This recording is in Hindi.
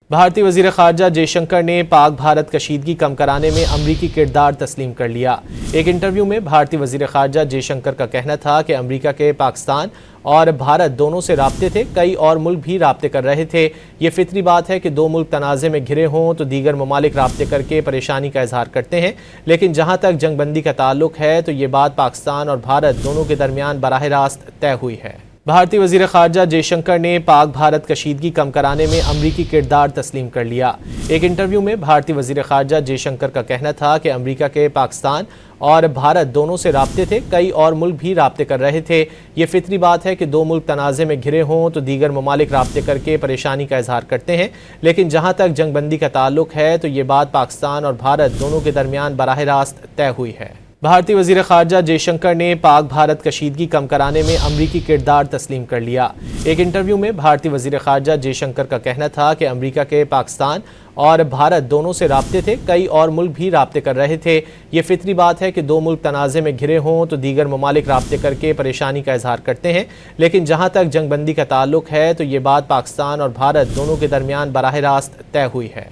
भारतीय वज़ीर ख़ारजा जयशंकर ने पाक भारत कशीदगी कम कराने में अमरीकी किरदार तस्लीम कर लिया। एक इंटरव्यू में भारतीय वज़ीर ख़ारजा जयशंकर का कहना था कि अमरीका के पाकिस्तान और भारत दोनों से राब्ते थे, कई और मुल्क भी राब्ते कर रहे थे। ये फितरी बात है कि दो मुल्क तनाज़े में घिरे हों तो दीगर ममालिक राब्ते करके परेशानी का इजहार करते हैं, लेकिन जहाँ तक जंगबंदी का ताल्लुक है तो ये बात पाकिस्तान और भारत दोनों के दरमियान बराह रास्त तय हुई है। भारतीय वज़ीर ख़ारजा जयशंकर ने पाक भारत कशीदगी कम कराने में अमरीकी किरदार तस्लीम कर लिया। एक इंटरव्यू में भारतीय वज़ीर ख़ारजा जयशंकर का कहना था कि अमरीका के पाकिस्तान और भारत दोनों से राब्ते थे, कई और मुल्क भी राब्ते कर रहे थे। ये फितरी बात है कि दो मुल्क तनाज़े में घिरे हों तो दीगर ममालिक राब्ते करके परेशानी का इजहार करते हैं, लेकिन जहाँ तक जंगबंदी का ताल्लुक है तो ये बात पाकिस्तान और भारत दोनों के दरमियान बराह रास्त तय हुई है। भारतीय वज़ीर ख़ारजा जयशंकर ने पाक भारत कशीदगी कम कराने में अमरीकी किरदार तस्लीम कर लिया। एक इंटरव्यू में भारतीय वज़ीर ख़ारजा जयशंकर का कहना था कि अमरीका के पाकिस्तान और भारत दोनों से राब्ते थे, कई और मुल्क भी राब्ते कर रहे थे। ये फितरी बात है कि दो मुल्क तनाज़े में घिरे हों तो दीगर ममालिक राब्ते करके परेशानी का इजहार करते हैं, लेकिन जहाँ तक जंगबंदी का ताल्लुक है तो ये बात पाकिस्तान और भारत दोनों के दरमियान बराह रास्त तय हुई है।